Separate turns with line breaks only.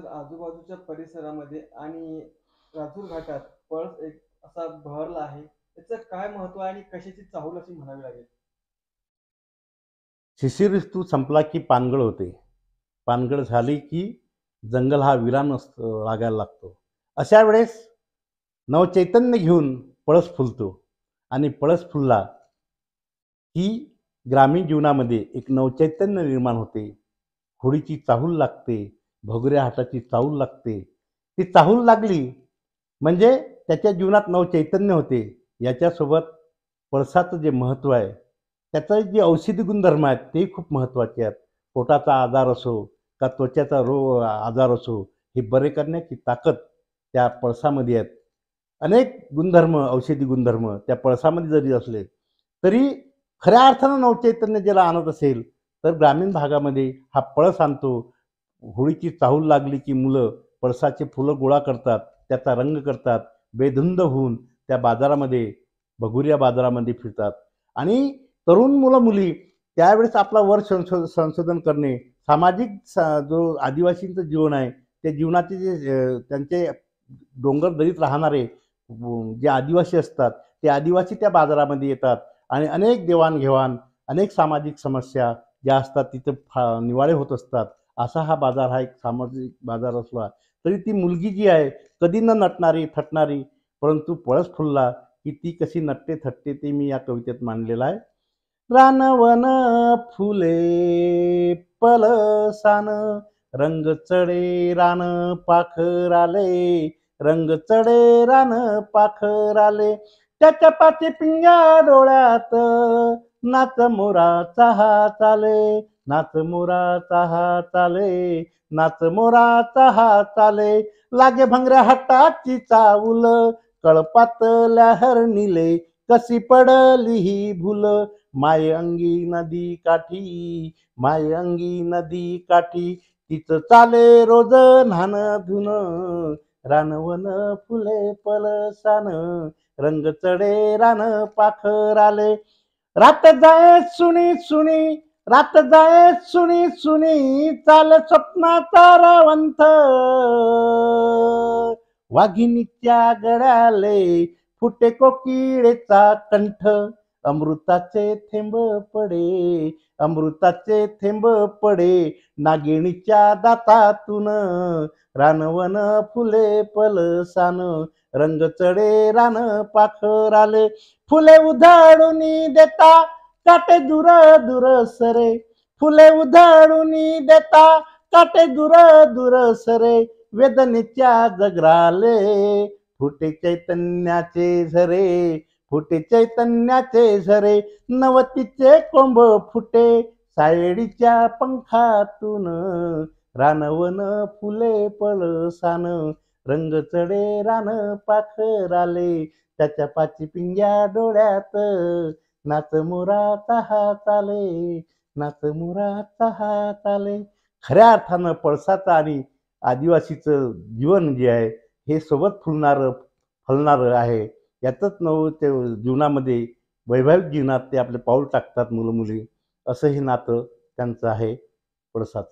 तर आजूबाजूच्या परिसरामध्ये आणि राजूर घाटात पळस एक असा बहरला आहे. त्याचं काय महत्त्व आहे आणि कशाची चाहूल अशी म्हणावी लागेल?
शिशिर ऋतू संपला की पानगळ होते. पानगळ झाली की जंगल हा विरान लागायला लागतो. अशा वेळेस नवचैतन्य घेऊन पळस फुलतो आणि पळस फुलला की ग्रामीण जीवनामध्ये एक नवचैतन्य निर्माण होते. होळीची चाहूल लागते, भगुऱ्या हाताची चाहूल लागते. ती चाहूल लागली म्हणजे त्याच्या जीवनात नवचैतन्य होते. याच्यासोबत पळसाचं जे महत्त्व आहे, त्याचं जे औषधी गुणधर्म आहेत ते खूप महत्त्वाचे आहेत. पोटाचा आजार असो का त्वचेचा आजार असो, हे बरे करण्याची ताकद त्या पळसामध्ये आहेत. अनेक गुणधर्म, औषधी गुणधर्म त्या पळसामध्ये जरी असले, तरी खऱ्या अर्थानं नवचैतन्य ज्याला आणत असेल, तर ग्रामीण भागामध्ये हा पळस आणतो. होळीची चाहूल लागली की मुलं पळसाची फुलं गोळा करतात, त्याचा रंग करतात, बेधुंद होऊन त्या बाजारामध्ये, भगुरिया बाजारामध्ये फिरतात आणि तरुण मुलं-मुली त्यावेळेस आपला संशोधन करणे, सामाजिक जो आदिवासींचं जीवन आहे, त्या जीवनाचे जे त्यांचे डोंगरदरीत राहणारे जे आदिवासी असतात, ते आदिवासी त्या बाजारामध्ये येतात आणि अनेक देवाणघेवाण, अनेक सामाजिक समस्या ज्या असतात तिथं निवाळे होत असतात. असा हा बाजार हा एक सामाजिक बाजार असला तरी ती मुलगी जी आहे, कधी न नटणारी, थटणारी, परंतु पळस फुलला की ती कशी नटते, थटते ते मी या कवितेत मांडलेलं आहे. रानवन फुले पलसान, रंग चढे रान पाखराले, रंग चढे रान पाखराले, त्याच्या पाठी पिंग्या डोळ्यात, नाच मोराचा हा चाले, नाच मोराचा हा चाले, नाच मोराचा हा चाले, लागे भंगऱ्या हट्टाची चावल, कळपातल्या हरणीले कशी पडली ही भूल, माय अंगी नदी काठी, माय अंगी नदी काठी, तिचं चाले रोज न्हान धुन, रानवन फुले पलसान, रंग चढे रान पाखराले, रात जाये सुनी सुनी, रात जाये सुनी सुनी, चाल स्वप्नाचा रवंथ, वाघिणीच्या गळ्याले फुटे कोकिळेचा कंठ, अमृताचे थेंब पडे, अमृताचे थेंब पडे, नागिणीच्या दातातून, रानवन फुले पलसान, रंग चढे रान पाखराले, फुले उधळून देता काटे दूर दूर सरे, फुले उधळून देता काटे दूर दूर सरे, वेदनेच्या जगराले फुटे चैतन्याचे झरे, फुटे चैतन्याचे झरे, नवतीचे कोंब फुटे सायडीच्या पंखातून, रानवन फुले पळसान, रंग चढे रान पाखराले, त्याच्या पाची पिंग्या डोळ्यात, नाच मोराचा हा चाले, नाच मोराचा हा चाले. खऱ्या अर्थानं पळसाचं आणि आदिवासीचं जीवन जे आहे हे सोबत फुलणारं आहे. यातच ते जीवनामध्ये, वैवाहिक जीवनात ते आपले पाऊल टाकतात मुलं-मुली. असं हे नातं त्यांचं आहे पळसाचं.